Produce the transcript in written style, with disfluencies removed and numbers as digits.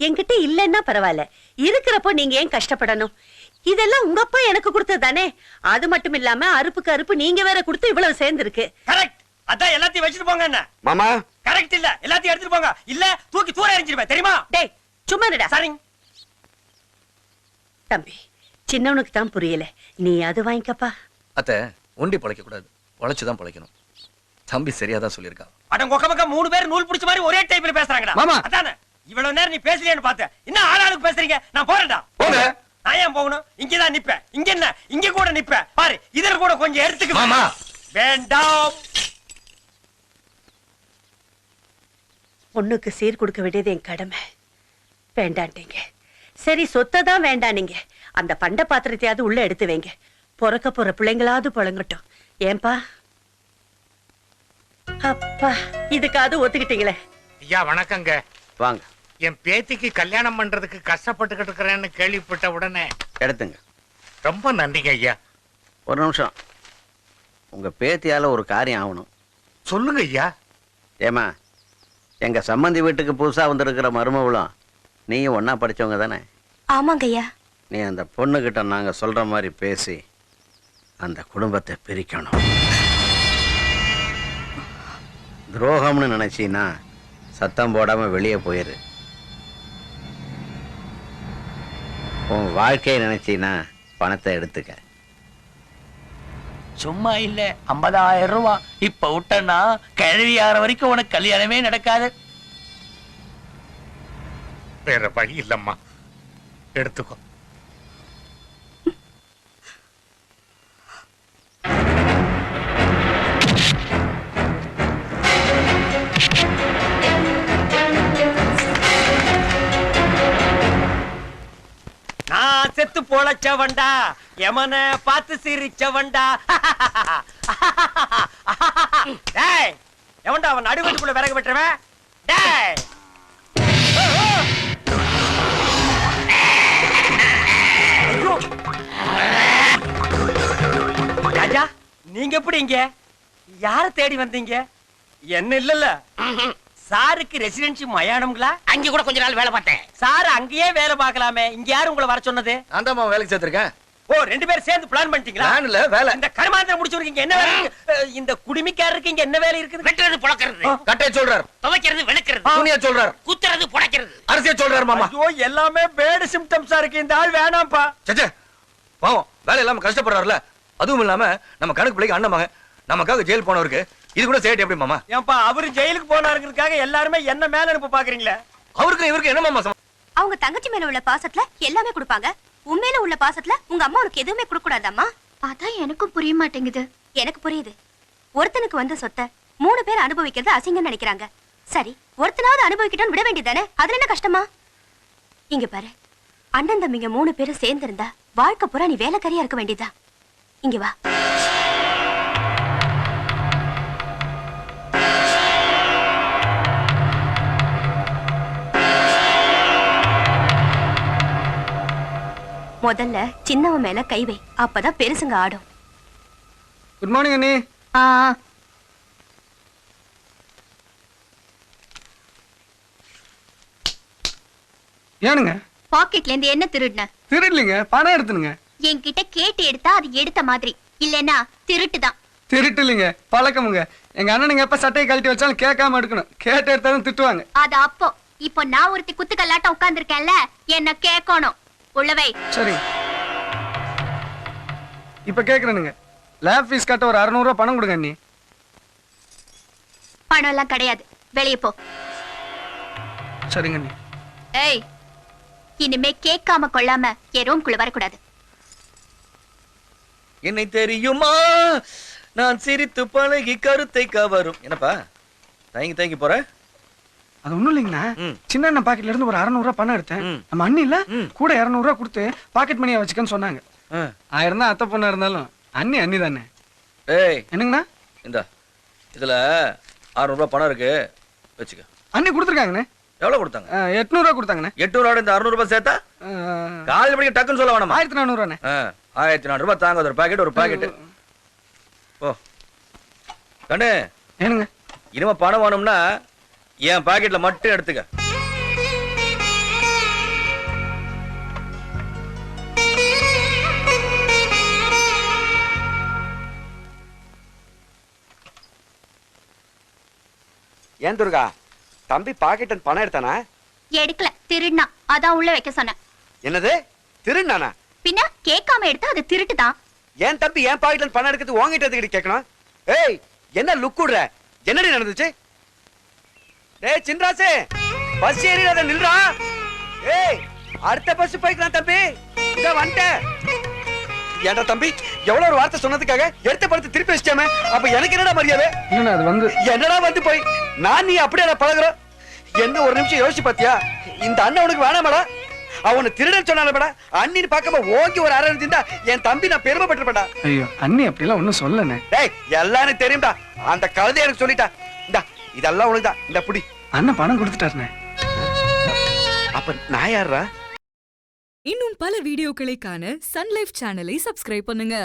என்கிட்ட இல்லன்னா பரவாயில்ல, இருக்கிறப்போ நீங்க ஏன் கஷ்டப்படணும்? இதெல்லாம் உங்க அப்பா எனக்கு கொடுத்தது தானே. அது மட்டும் இல்லாம அறுப்புக்கு அறுப்பு நீங்க வேற கொடுத்து இவ்வளவு சேர்ந்திருக்கு. கரெக்ட். அதான் எல்லாத்தையும் வச்சிட்டு போங்க. என்ன மாமா? கரெக்ட் இல்ல, எல்லாத்தையும் எடுத்துட்டு போங்க. இல்ல தூக்கி தூர எறிஞ்சிருவேன் தெரியுமா? டேய் சும்மா இருடா. சரிங்க தம்பி, சின்னவனுக்கு தான் புரியல, நீ அது வாங்கிக்கப்பா. அத்தை, ஒண்டி பழைக்க கூடாது, உழைச்சுதான் பழைக்கணும். தம்பி சரியாதான் சொல்லியிருக்கான். அட கொக்க 3 பேர் நூல் பிடிச்ச மாதிரி ஒரே டைப்ல பேசுறாங்கடா. மாமா. அதானே இவ்வளவு நேரம் நீ பேசலையேன்னு பார்த்தேன். என்ன ஆளாளுக்கு பேசுறீங்க? நான் போறேன்டா. போங்க. நான் ஏன் போகணும்? இங்கதான் நிப்பேன். இங்க என்ன, இங்க கூட நிப்பேன். பாரு, இதுல கூட கொஞ்சம் எடுத்துக்க. மாமா. வேண்டாம். பொண்ணுக்கு சீர் கொடுக்க வேண்டியது என் கடமை. வேண்டாண்டீங்க. சரி, சொத்தை தான் வேண்டாம். நீங்க அந்த பண்ட பாத்திரத்தையாவது உள்ள எடுத்து வைங்க. பிறக்க போற பிள்ளைங்களாவது புழங்கட்டும். ஏன்பா? அப்பா, இதுக்காவது ஒத்துக்கிட்டீங்களே. ஐயா வணக்கங்க. வாங்க. என் பேத்திக்கு கல்யாணம் பண்றதுக்கு கஷ்டப்பட்டுக்கிட்டு இருக்கிறேன்னு கேள்விப்பட்ட உடனே எடுத்துங்க. ரொம்ப நன்றிங்க ஐயா. ஒரு நிமிஷம். உங்க பேத்தியால ஒரு காரியம் ஆகணும். சொல்லுங்க ஐயா. ஏமா, எங்க சம்பந்தி வீட்டுக்கு புதுசா வந்திருக்கிற மருமகளும் நீயும் ஒன்னா படிச்சவங்க தானே? ஆமாங்க ஐயா. நீ அந்த பொண்ணுகிட்ட நாங்க சொல்ற மாதிரி பேசி அந்த குடும்பத்தை பிரிக்கணும். துரோகம்னு நினைச்சீன்னா சத்தம் போடாம வெளியே போயிரு. உன் வாழ்க்கையை நினைச்சீன்னா பணத்தை எடுத்துக்க. சும்மா இல்ல, 50,000 ரூபாய் இப்ப விட்டனா கிழவி ஆற வரைக்கும் உனக்கு கல்யாணமே நடக்காது. வேற வழி இல்லம்மா, எடுத்துக்கோ. நான் செத்து பொழைச்சவன்டா, எமன பார்த்து சிரிச்சவன்டா. டேய், எவன்டா அவன் நடுவீட்டுக்குள்ள விறகு வெட்டுறவன்? டேய், ராஜா, நீங்க எப்படி இங்க? யார தேடி வந்தீங்க? என்ன இல்லல்ல, சாருக்கு ரெசிடென்சி மயானம்ங்களா? அங்க கூட கொஞ்ச நாள் வேலை பார்த்தேன். சார் அங்கேயே வேலை பார்க்கலாமே, இங்க யாரு உங்களை வர சொன்னது? நான் தான் வேலைக்கு சேர்த்திருக்கேன். ஓ, 2 பேரும் சேர்ந்து பிளான் பண்ணிட்டீங்களா? பிளான் இல்ல, வேலை. இந்த கருமாந்திரம் முடிச்சவருக்கு என்ன வேலை இருக்கு? இந்த குடிமிக்காரருக்கு இங்க என்ன வேலை இருக்குது? வெட்டுறது புழக்கிறது, கட்டைய சொல்றார், துவைக்கிறது வெளுக்கிறது, துணிய சொல்றார், குத்துறது புடைக்கிறது, அரசிய சொல்றாரு. மாமா, ஐயோ, எல்லாமே பேடு சிம்டம்ஸா இருக்கு. இந்த ஆள் வேணாம்ப்பா. சச்சே, பாவம், வேலை இல்லாம கஷ்டப்படுறாருல. அதுவும் இல்லாம நம்ம கணக்கு பிள்ளைக்கு அண்ணன் மகன், நமக்காக ஜெயில் போனவருக்கு இது கூட சேட் எப்படி மாமா? ஏன்பா, அவரு ஜெயிலுக்கு போனாருங்கிறதுக்காக எல்லாருமே என்ன மேல அனுப்ப பாக்குறீங்களே? அவருக்கு இவருக்கு என்ன மாமா? அவங்க தங்கச்சி மேல உள்ள பாசத்துல எல்லாமே கொடுப்பாங்க. உண்மையில உள்ள பாசத்துல உங்க அம்மா உனக்கு எதுவுமே கொடுக்க கூடாதாம்மா? அதான் எனக்கும் புரிய மாட்டேங்குது. எனக்கு புரியுது. ஒருத்தனுக்கு வந்த சொத்தை 3 பேர் அனுபவிக்கிறது அசிங்கம்னு நினைக்கிறாங்க. சரி, ஒருத்தனாவது அனுபவிக்கிட்டோன்னு விட வேண்டியதானே? அதுல என்ன கஷ்டமா? இங்க பாரு, அண்ணன் தம்பிங்க 3 பேரும் சேர்ந்து இருந்தா வாழ்க்கை பூரா நீ வேலைக்காரியா இருக்க வேண்டியதா. இங்க வா. முதல்ல சின்னவன் மேல கை வை, அப்பதான் பெருசுங்க ஆடும். குட் மார்னிங் அண்ணி. ஏனுங்க? பாக்கெட்ல இருந்து என்ன திருடுன? திருடலிங்க, பணம் எடுத்துனுங்க. என்கிட்ட கேட்டு எடுத்தா அது எடுத்த மாதிரி, இல்லனா திருட்டுதான். திருட்டுலிங்க, பழக்கமுங்க. எங்க அண்ணனுங்க எப்ப சட்டையை கழட்டி வச்சாலும் கேட்காம எடுக்கணும். கேட்டு எடுத்தாலும் திட்டுவாங்க. அது அப்போ. இப்போ நான் ஒருத்தி குத்துக்கல்லாட்ட உட்கார்ந்திருக்கேன்ல, என்ன கேட்கணும். உள்ளவை. சரி, இப்ப கேக்குறேனுங்க. லேப் ஃபீஸ் கட்ட ஒரு 600 ரூபாய் பணம் கொடுங்க அண்ணி. பணம் எல்லாம் கிடையாது, வெளியே போ. சரிங்க அண்ணி. ஏய், இனிமே கேட்காம கொள்ளாம என் ரூம்குள்ள வரக்கூடாது. என்னை தெரியுமா, நான் சிரித்து பழகி கருத்தை கவரும். என்னப்பா தயங்கி போற? அது ஒண்ணும் இல்லைங்கண்ணா. சின்ன அண்ணன் பாக்கெட்ல இருந்து ஒரு 600 ரூபாய் பணம் எடுத்தேன். நம்ம அண்ணி இல்ல கூட 200 ரூபாய் கொடுத்து பாக்கெட் மணியா வச்சுக்கன்னு சொன்னாங்க. 1000 தான் அத்தை பொண்ணா இருந்தாலும் அண்ணி அண்ணி தானே. ஏய், என்னங்கண்ணா? இந்த இதுல 600 ரூபாய் பணம் இருக்கு, வச்சுக்க. அண்ணி கொடுத்துருக்காங்கண்ணே. எவ்வளவு கொடுத்தாங்க? 800 ரூபாய் கொடுத்தாங்கண்ணே. 800 ரூபாய் இந்த 600 ரூபாய் சேர்த்தா காலையில படிக்க டக்குன்னு சொல்ல வேணாமா? 1400 ரூபாண்ணே. 1400 ரூபாய் தாங்க. ஒரு பாக்கெட் ஓ கண்ணு. ஏனுங்க? இனிமே பணம் வேணும்னா என் பாக்கெட்ல மட்டும் எடுத்துக்க. ஏன் துர்கா தம்பி பாக்கெட் பணம் எடுத்தானா? எடுக்கல, திருடினா. அதான் உள்ள வைக்க சொன்னேன். என்னது திருநானா? பின்ன கேட்காம எடுத்தா அது திருட்டுதான். ஏன் தம்பி என் பாக்கெட்ல பணம் எடுக்கிறது உங்ககிட்ட எதுக்கு கேட்கணும்? ஏய் என்ன லுக் விடுற? என்னடி நடந்துச்சு? டேய் சின்ராசே, பஸ் ஏறிடாத நில்றா. ஏய் அடுத்த பஸ் போய்க்கலாம் தம்பி, இத வந்துட்டேன். ஏன்டா தம்பி எவ்வளவு ஒரு வார்த்தை சொன்னதுக்காக எடுத்த படத்தை திருப்பி வச்சிட்டாமே, அப்ப எனக்கு என்னடா மரியாதை? இல்லண்ணா அது வந்து என்னடா வந்து போய் நான் நீ அப்படியே பழகுறோம். என்ன ஒரு நிமிஷம் யோசிச்சு பாத்தியா? இந்த அண்ணன் உனக்கு வேணாமடா? அவனை திருடன் சொன்னாலடா, அண்ணின்னு பார்க்காம ஓங்கி ஒரு அரை இருந்தா என் தம்பி நான் பெருமைப்பட்டிருப்பேன்டா. ஐயோ அண்ணி அப்படிலாம் ஒண்ணும் சொல்லண்ணே. டேய் எல்லாம் எனக்கு தெரியும்டா, அந்த கழுதை எனக்கு சொல்லிட்டா. இந்தா இதெல்லாம் உனக்குதான், இந்த புடி. அண்ணன் பணம் கொடுத்துட்டாருண்ணே. அப்ப நான் யாரா? இன்னும் பல வீடியோக்களை காண சன் லைஃப் சேனலை சப்ஸ்கிரைப் பண்ணுங்க.